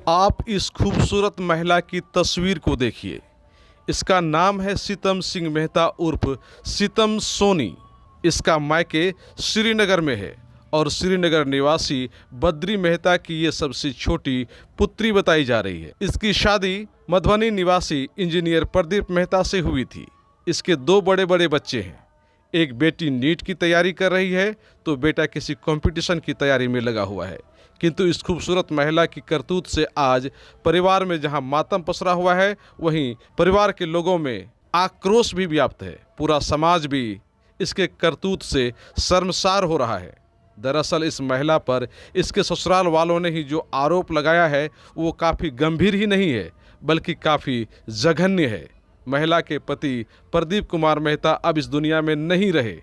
आप इस खूबसूरत महिला की तस्वीर को देखिए। इसका नाम है सीतम सिंह मेहता उर्फ सीतम सोनी। इसका मायके श्रीनगर में है और श्रीनगर निवासी बद्री मेहता की ये सबसे छोटी पुत्री बताई जा रही है। इसकी शादी मधुबनी निवासी इंजीनियर प्रदीप मेहता से हुई थी। इसके दो बड़े बड़े बच्चे हैं। एक बेटी नीट की तैयारी कर रही है तो बेटा किसी कंपटीशन की तैयारी में लगा हुआ है। किंतु इस खूबसूरत महिला की करतूत से आज परिवार में जहां मातम पसरा हुआ है, वहीं परिवार के लोगों में आक्रोश भी व्याप्त है। पूरा समाज भी इसके करतूत से शर्मसार हो रहा है। दरअसल इस महिला पर इसके ससुराल वालों ने ही जो आरोप लगाया है वो काफ़ी गंभीर ही नहीं है, बल्कि काफ़ी जघन्य है। महिला के पति प्रदीप कुमार मेहता अब इस दुनिया में नहीं रहे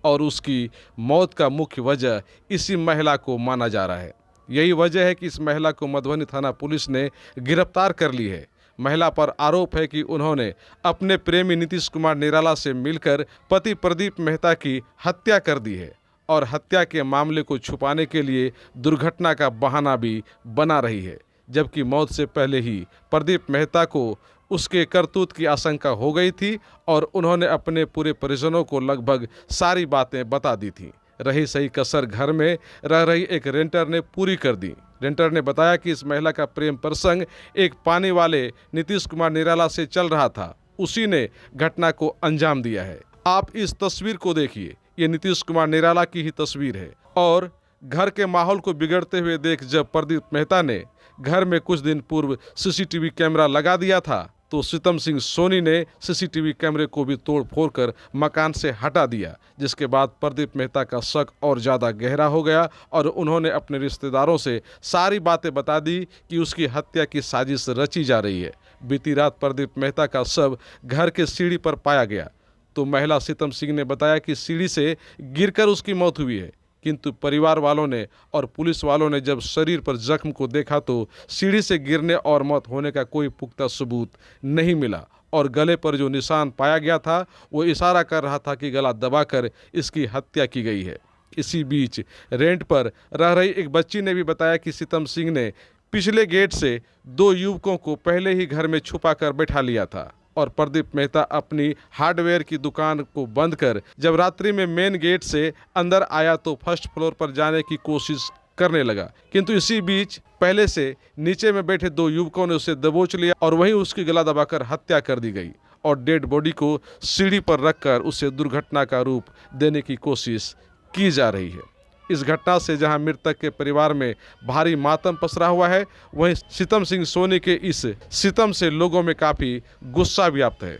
और उसकी मौत का मुख्य वजह इसी महिला को माना जा रहा है। यही वजह है कि इस महिला को मधुबनी थाना पुलिस ने गिरफ्तार कर ली है। महिला पर आरोप है कि उन्होंने अपने प्रेमी नीतीश कुमार निराला से मिलकर पति प्रदीप मेहता की हत्या कर दी है और हत्या के मामले को छुपाने के लिए दुर्घटना का बहाना भी बना रही है, जबकि मौत से पहले ही प्रदीप मेहता को उसके करतूत की आशंका हो गई थी और उन्होंने अपने पूरे परिजनों को लगभग सारी बातें बता दी थी। रही सही कसर घर में रह रही एक रेंटर ने पूरी कर दी। रेंटर ने बताया कि इस महिला का प्रेम प्रसंग एक पानी वाले नीतीश कुमार निराला से चल रहा था। उसी ने घटना को अंजाम दिया है। आप इस तस्वीर को देखिए, ये नीतीश कुमार निराला की ही तस्वीर है। और घर के माहौल को बिगड़ते हुए देख जब प्रदीप मेहता ने घर में कुछ दिन पूर्व सीसीटीवी कैमरा लगा दिया था तो सीतम सिंह सोनी ने सीसीटीवी कैमरे को भी तोड़ फोड़ कर मकान से हटा दिया, जिसके बाद प्रदीप मेहता का शक और ज़्यादा गहरा हो गया और उन्होंने अपने रिश्तेदारों से सारी बातें बता दी कि उसकी हत्या की साजिश रची जा रही है। बीती रात प्रदीप मेहता का शव घर के सीढ़ी पर पाया गया तो महिला सीतम सिंह ने बताया कि सीढ़ी से गिरकर उसकी मौत हुई है। किंतु परिवार वालों ने और पुलिस वालों ने जब शरीर पर जख्म को देखा तो सीढ़ी से गिरने और मौत होने का कोई पुख्ता सबूत नहीं मिला और गले पर जो निशान पाया गया था वो इशारा कर रहा था कि गला दबाकर इसकी हत्या की गई है। इसी बीच रेंट पर रह रही एक बच्ची ने भी बताया कि सीतम सिंह ने पिछले गेट से दो युवकों को पहले ही घर में छुपा कर बैठा लिया था और प्रदीप मेहता अपनी हार्डवेयर की दुकान को बंद कर जब रात्रि में मेन गेट से अंदर आया तो फर्स्ट फ्लोर पर जाने की कोशिश करने लगा। किंतु इसी बीच पहले से नीचे में बैठे दो युवकों ने उसे दबोच लिया और वहीं उसकी गला दबाकर हत्या कर दी गई और डेड बॉडी को सीढ़ी पर रखकर उसे दुर्घटना का रूप देने की कोशिश की जा रही है। इस घटना से जहां मृतक के परिवार में भारी मातम पसरा हुआ है, वहीं सीतम सिंह सोनी के इस सितम से लोगों में काफ़ी गुस्सा व्याप्त है।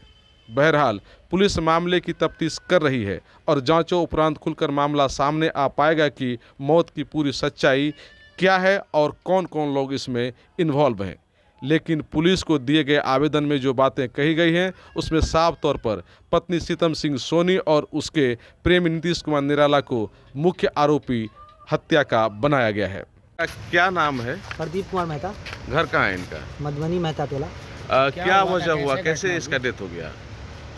बहरहाल पुलिस मामले की तफ्तीश कर रही है और जांचों उपरांत खुलकर मामला सामने आ पाएगा कि मौत की पूरी सच्चाई क्या है और कौन कौन लोग इसमें इन्वॉल्व हैं। लेकिन पुलिस को दिए गए आवेदन में जो बातें कही गई हैं उसमें साफ तौर पर पत्नी सीतम सिंह सोनी और उसके प्रेमी नीतीश कुमार निराला को मुख्य आरोपी हत्या का बनाया गया है। क्या नाम है? प्रदीप कुमार मेहता। घर कहाँ है इनका? मधुबनी मेहता टोला। क्या वजह हुआ, कैसे इसका डेथ हो गया?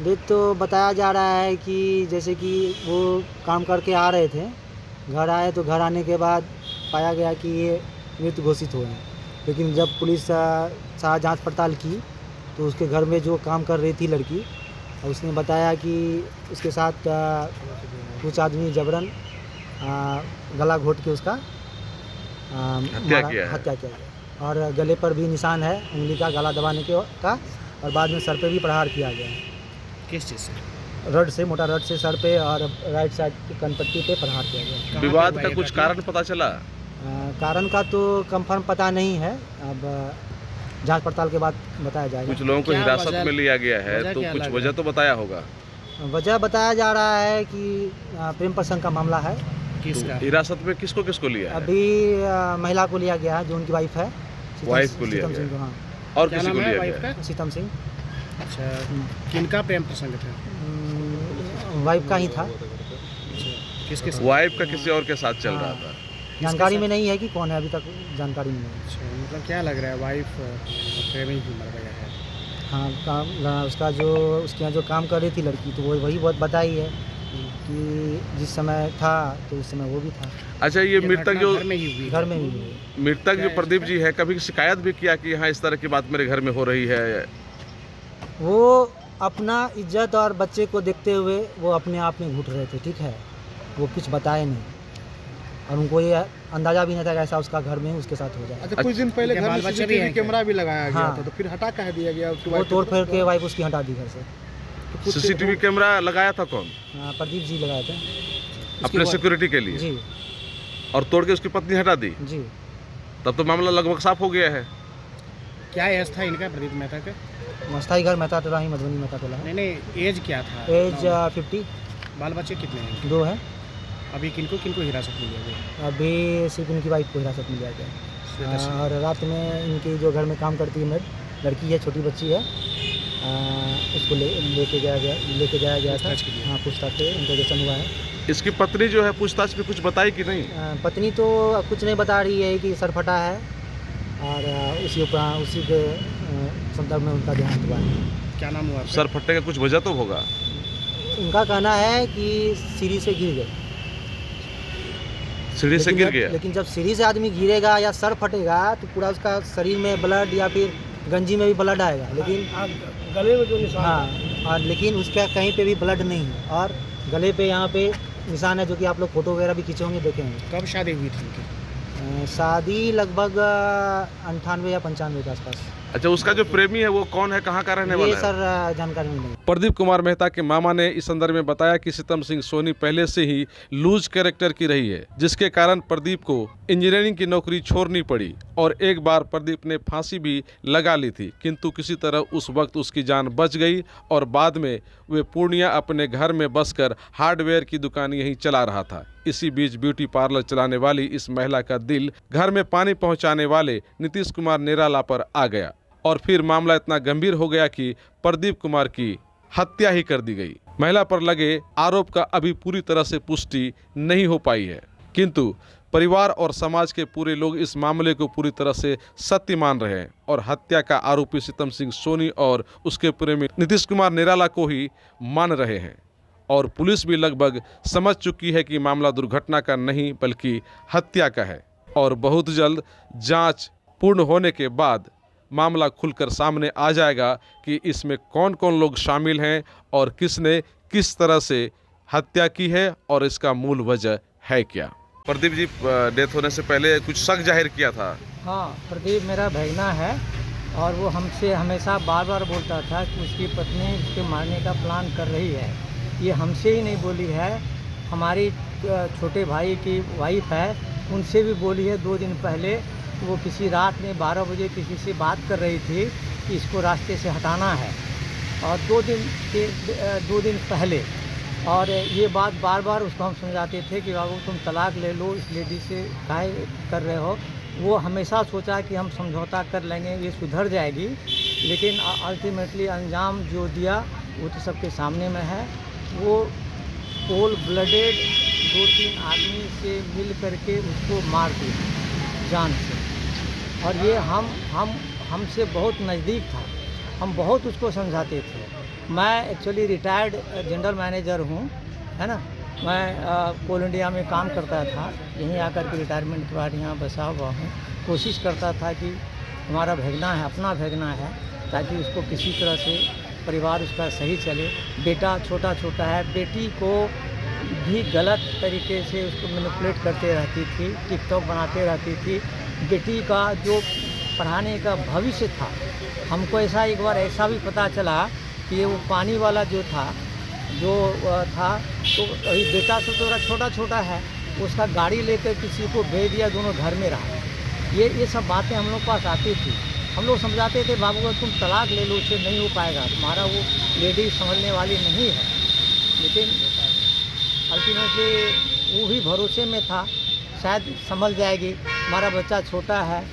डेथ तो बताया जा रहा है कि जैसे कि वो काम करके आ रहे थे, घर आए तो घर आने के बाद पाया गया कि ये मृत घोषित हुए हैं। लेकिन जब पुलिस जांच पड़ताल की तो उसके घर में जो काम कर रही थी लड़की, उसने बताया कि उसके साथ कुछ आदमी जबरन गला घोट के उसका हत्या किया और गले पर भी निशान है उंगली का, गला दबाने का, और बाद में सर पे भी प्रहार किया गया है। किस चीज़ से? रड से, मोटा रड से सर पे और राइट साइड कनपट्टी पे प्रहार किया गया। विवाद का कुछ कारण पता चला? कारण का तो कंफर्म पता नहीं है, अब जांच पड़ताल के बाद बताया जाएगा। कुछ लोगों को हिरासत में लिया गया है तो कुछ वजह तो बताया होगा। वजह बताया जा रहा है कि प्रेम प्रसंग का मामला है। किसका? हिरासत में किसको किसको लिया है? अभी महिला को लिया गया है जो उनकी वाइफ है। वाइफ को लिया गया? हाँ। और किसी को लिया गया? सीतम सिंह। अच्छा, किनका प्रेम प्रसंग था? वाइफ का ही था। किसके साथ? वाइफ का किसी और के साथ चल रहा था। जानकारी में नहीं है कि कौन है, अभी तक जानकारी नहीं है। अच्छा, मतलब क्या लग रहा है वाइफ प्रेमी ही मर गया है? हाँ, काम उसका जो उसके यहाँ जो काम कर रही थी लड़की तो वही बहुत बताई है कि जिस समय था तो उस समय वो भी था, अच्छा, ये मृतक घटना जो घर में ही हुई घर में भी हुई। मृतक जो प्रदीप जी है, कभी शिकायत भी किया कि हाँ इस तरह की बात मेरे घर में हो रही है? वो अपना इज्जत और बच्चे को देखते हुए वो अपने आप में घुट रहे थे, ठीक है, वो कुछ बताए नहीं और उनको ये अंदाज़ा भी नहीं था कि ऐसा उसका घर में उसके साथ हो जाए। अच्छा, कुछ दिन पहले क्या घर में बाल बच्चे भी CCTV हैं क्या? कैमरा भी लगाया गया हाँ। था, तो फिर हटा कह दिया गया उसके वो बाद? तोड़ फोड़ के वाइफ उसकी हटा दी घर से। सीसीटीवी कैमरा लगाया था कौन? प्रदीप जी लगाए थे। अपने सिक्योरिटी के लिए? जी और तोड़ के उसकी पत्नी हटा दी? जी। तब तो मामला लगभग साफ हो गया है। क्या एज था इनका प्रदीप मेहता का? मस्ताई घर मेहता टोला ही मधुबनी मेहता टोला है। नहीं, एज क्या था? एज 50, बाल बच्चे कितने हैं? 2 है। अभी किनको किनको हिरासत में लिया गया? अभी सिर्फ इनकी वाइफ को हिरासत में लिया गया और रात में इनकी जो घर में काम करती है मेड लड़की है, छोटी बच्ची है, उसको लेके जाया गया था। पूछताछ के लिए? हाँ, पूछताछ पे इंटरोगेशन हुआ है। इसकी पत्नी जो है पूछताछ में कुछ बताई कि नहीं? पत्नी तो कुछ नहीं बता रही है कि सर फटा है और उसी के संदर्भ में उनका देहांत हुआ है। क्या नाम हुआ आपका? सर फटने का कुछ वजह तो होगा। उनका कहना है कि सीढ़ी से गिर गए, सीढ़ी से गिर गया। लेकिन जब सीढ़ी से आदमी गिरेगा या सर फटेगा तो पूरा उसका शरीर में ब्लड या फिर गंजी में भी ब्लड आएगा, लेकिन गले में जो निशान हाँ, और लेकिन उसका कहीं पे भी ब्लड नहीं है और गले पे यहाँ पे निशान है, जो कि आप लोग फोटो वगैरह भी खींचे होंगे, देखे होंगे। कब शादी हुई थी उनकी? शादी लगभग 98 या 95 के आसपास। अच्छा, उसका जो प्रेमी है वो कौन है, कहाँ का रहने ये वाला है? सर जानकारी नहीं है। प्रदीप कुमार मेहता के मामा ने इस संदर्भ में बताया कि सीतम सिंह सोनी पहले से ही लूज कैरेक्टर की रही है, जिसके कारण प्रदीप को इंजीनियरिंग की नौकरी छोड़नी पड़ी और एक बार प्रदीप ने फांसी भी लगा ली थी, किंतु किसी तरह उस वक्त उसकी जान बच गई और बाद में वे पूर्णिया अपने घर में बसकर हार्डवेयर की दुकान यहीं चला रहा था। इसी बीच ब्यूटी पार्लर चलाने वाली इस महिला का दिल घर में पानी पहुंचाने वाले नीतीश कुमार निराला पर आ गया और फिर मामला इतना गंभीर हो गया कि प्रदीप कुमार की हत्या ही कर दी गई। महिला पर लगे आरोप का अभी पूरी तरह से पुष्टि नहीं हो पाई है, किंतु परिवार और समाज के पूरे लोग इस मामले को पूरी तरह से सत्य मान रहे हैं और हत्या का आरोपी सीतम सिंह सोनी और उसके प्रेमी नीतीश कुमार निराला को ही मान रहे हैं और पुलिस भी लगभग समझ चुकी है कि मामला दुर्घटना का नहीं बल्कि हत्या का है और बहुत जल्द जांच पूर्ण होने के बाद मामला खुलकर सामने आ जाएगा कि इसमें कौन कौन लोग शामिल हैं और किसने किस तरह से हत्या की है और इसका मूल वजह है क्या। प्रदीप जी डेथ होने से पहले कुछ शक जाहिर किया था। हाँ, प्रदीप मेरा भैगना है और वो हमसे हमेशा बार बार बोलता था कि उसकी पत्नी उसके मारने का प्लान कर रही है। ये हमसे ही नहीं बोली है, हमारी छोटे भाई की वाइफ है उनसे भी बोली है 2 दिन पहले। वो किसी रात में 12 बजे किसी से बात कर रही थी कि इसको रास्ते से हटाना है और 2 दिन पहले, और ये बात बार बार उसको हम समझाते थे कि बाबू तुम तलाक ले लो, इस लेडी से काहे कर रहे हो। वो हमेशा सोचा कि हम समझौता कर लेंगे, ये सुधर जाएगी, लेकिन अल्टीमेटली अंजाम जो दिया वो तो सबके सामने में है। वो कोल्ड ब्लडेड 2-3 आदमी से मिल करके उसको मार दिया जान से, और ये हमसे बहुत नज़दीक था, हम बहुत उसको समझाते थे। मैं एक्चुअली रिटायर्ड जनरल मैनेजर हूँ, है ना। मैं कोल इंडिया में काम करता था, यहीं आकर के रिटायरमेंट के बाद यहाँ बसा हुआ हूँ। कोशिश करता था कि हमारा भैगना है, अपना भैगना है, ताकि उसको किसी तरह से परिवार उसका सही चले। बेटा छोटा है, बेटी को भी गलत तरीके से उसको मैनिपुलेट करते रहती थी, टिकटॉक बनाते रहती थी। बेटी का जो पढ़ाने का भविष्य था, हमको एक बार ऐसा भी पता चला कि वो पानी वाला जो था तो अभी बेटा तो थोड़ा छोटा है, उसका गाड़ी लेकर किसी को भेज दिया, दोनों घर में रहा। ये सब बातें हम लोग पास आती थी। हम लोग समझाते थे बाबू अगर तुम तलाक ले लो, उससे नहीं हो पाएगा, तुम्हारा वो लेडी संभलने वाली नहीं है। लेकिन अल्टीमेटली वो भी भरोसे में था, शायद संभल जाएगी, हमारा बच्चा छोटा है,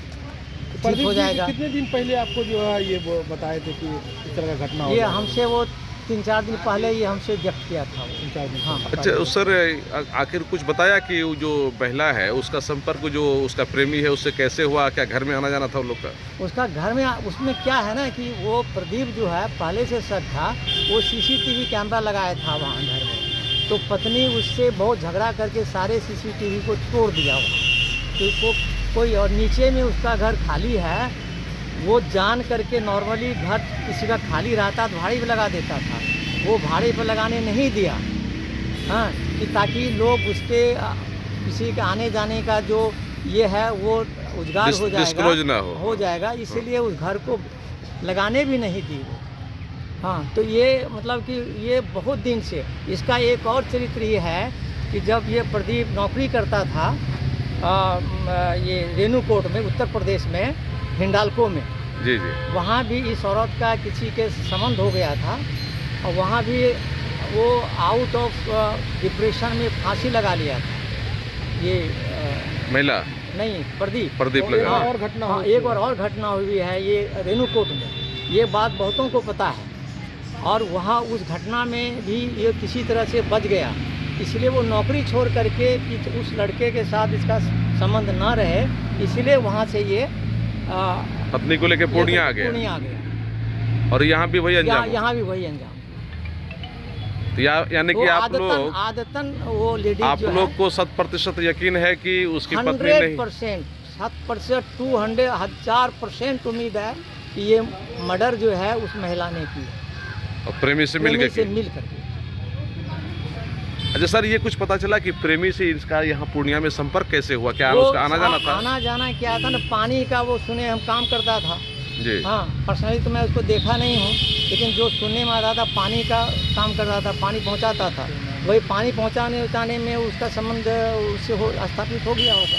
ठीक हो जाएगा। कितने दिन पहले आपको जो है ये बताए थे कि इस तरह का घटना हो ये जाएगा? हमसे वो 3-4 दिन पहले ये हमसे व्यक्त किया था। 3-4 दिन हाँ। अच्छा सर, आखिर कुछ बताया कि वो जो महिला है उसका संपर्क जो उसका प्रेमी है उससे कैसे हुआ, क्या घर में आना जाना था उन लोग का? उसका घर में उसमें क्या है ना कि वो प्रदीप जो है पहले से शक था, वो CCTV कैमरा लगाया था वहाँ घर में, तो पत्नी उससे बहुत झगड़ा करके सारे सीसीटीवी को तोड़ दिया वहाँ। तो कोई और नीचे में उसका घर खाली है, वो जान करके नॉर्मली घर किसी का खाली रहता तो भाड़े पे लगा देता था, वो भाड़े पे लगाने नहीं दिया। हाँ, कि ताकि लोग उसके किसी के आने जाने का जो ये है वो उजागर डिस्क्लोज ना हो जाएगा, इसीलिए उस घर को लगाने भी नहीं दी वो। हाँ, तो ये मतलब कि ये बहुत दिन से इसका एक और चरित्र ये है कि जब ये प्रदीप नौकरी करता था ये रेणुकूट में, उत्तर प्रदेश में, हिंडाल्को में, जी, वहाँ भी इस औरत का किसी के संबंध हो गया था और वहाँ भी वो आउट ऑफ डिप्रेशन में फांसी लगा लिया था। ये महिला नहीं, प्रदीप लगा। हाँ, और घटना एक और घटना हुई है ये रेणुकूट में। ये बात बहुतों को पता है और वहाँ उस घटना में भी ये किसी तरह से बच गया, इसलिए वो नौकरी छोड़ करके कि उस लड़के के साथ इसका संबंध ना रहे, इसलिए वहाँ से ये पत्नी को लेकर पूर्णिया आ गया। और यहाँ भी वही अंजाम, यहाँ भी वही अंजाम। तो यानी कि आप लोग आदतन वो लेडीज आप लोग को 100% यकीन है कि उसकी पत्नी नहीं? 100%, 7%, 200,000% उम्मीद है कि ये मर्डर जो है उस महिला ने की और प्रेमी से मिल करके। अच्छा सर, ये कुछ पता चला कि प्रेमी से इसका यहाँ पूर्णिया में संपर्क कैसे हुआ? क्या उसका आना जाना था? आना जाना क्या था ना, पानी का वो सुने हम काम करता था जी। हाँ, पर्सनली तो मैं उसको देखा नहीं हूँ, लेकिन जो सुनने में आता था पानी का काम कर रहा था, पानी पहुँचाता था। वही पानी पहुँचाने में उसका संबंध उससे स्थापित हो गया होगा।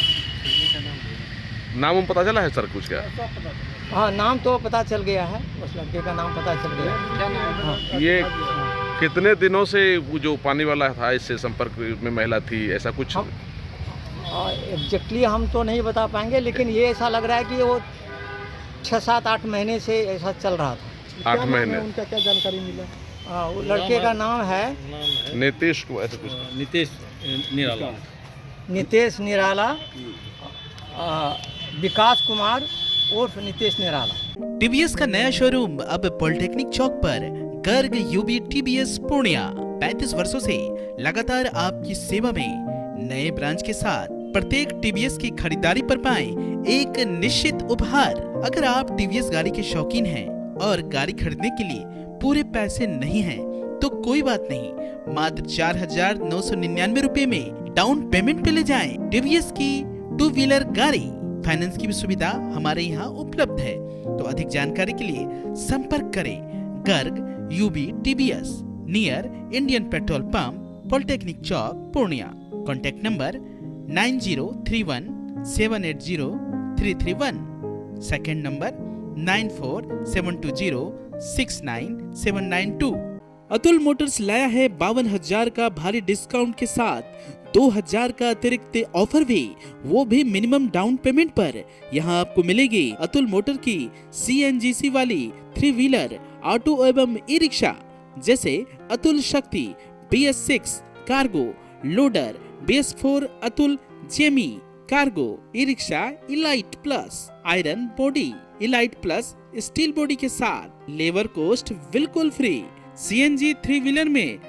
नाम पता चला है सर कुछ क्या? हाँ, नाम तो पता चल गया है, उस लड़के का नाम पता चल गया। हाँ। ये कितने दिनों से वो जो पानी वाला था इससे संपर्क में महिला थी, ऐसा कुछ? एग्जैक्टली हम तो नहीं बता पाएंगे, लेकिन ये ऐसा लग रहा है कि वो 6, 7, 8 महीने से ऐसा चल रहा था। 8 महीने। उनका क्या जानकारी मिला? वो लड़के का नाम है नीतीश को, ऐसा कुछ? नीतीश निराला, विकास कुमार उर्फ नीतीश निराला। टीवीएस का नया शोरूम अब पॉलिटेक्निक चौक पर, गर्ग यूबी टीवीएस पूर्णिया। 35 वर्षों से लगातार आपकी सेवा में। नए ब्रांच के साथ प्रत्येक टीवीएस की खरीदारी पर पाएं एक निश्चित उपहार। अगर आप टीवीएस गाड़ी के शौकीन हैं और गाड़ी खरीदने के लिए पूरे पैसे नहीं हैं, तो कोई बात नहीं, मात्र 4,999 रुपए में डाउन पेमेंट पे ले जाएं टीवीएस की 2 व्हीलर गाड़ी। फाइनेंस की भी सुविधा हमारे यहाँ उपलब्ध है। तो अधिक जानकारी के लिए संपर्क करें Garg UB TVS, near Indian petrol pump, polytechnic चौक, Purnia. Contact number 9031780331, second number 9472069792। Atul motors लाया है 52,000 का भारी डिस्काउंट के साथ 2,000 का अतिरिक्त ऑफर भी, वो भी मिनिमम डाउन पेमेंट पर। यहाँ आपको मिलेगी अतुल मोटर की CNGC वाली 3 व्हीलर ऑटो एवं ई रिक्शा, जैसे अतुल शक्ति, BS6 cargo, loader, BS4 Atul Jamie cargo, e rickshaw elite plus, iron body elite plus steel body के साथ, लेबर कोस्ट बिल्कुल फ्री। CNG 3 व्हीलर में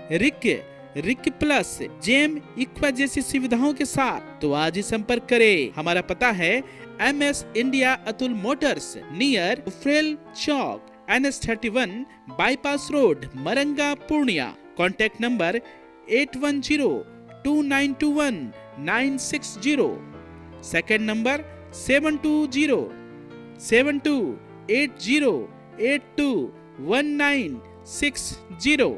रिक प्लस, जेम इक्वा जैसी सुविधाओं के साथ। तो आज ही संपर्क करें। हमारा पता है MS India Atul motors, near फ्रेल चौक, NS31 bypass road, Maranga, Purnia. Contact number 8102921960, second number 72808280821960।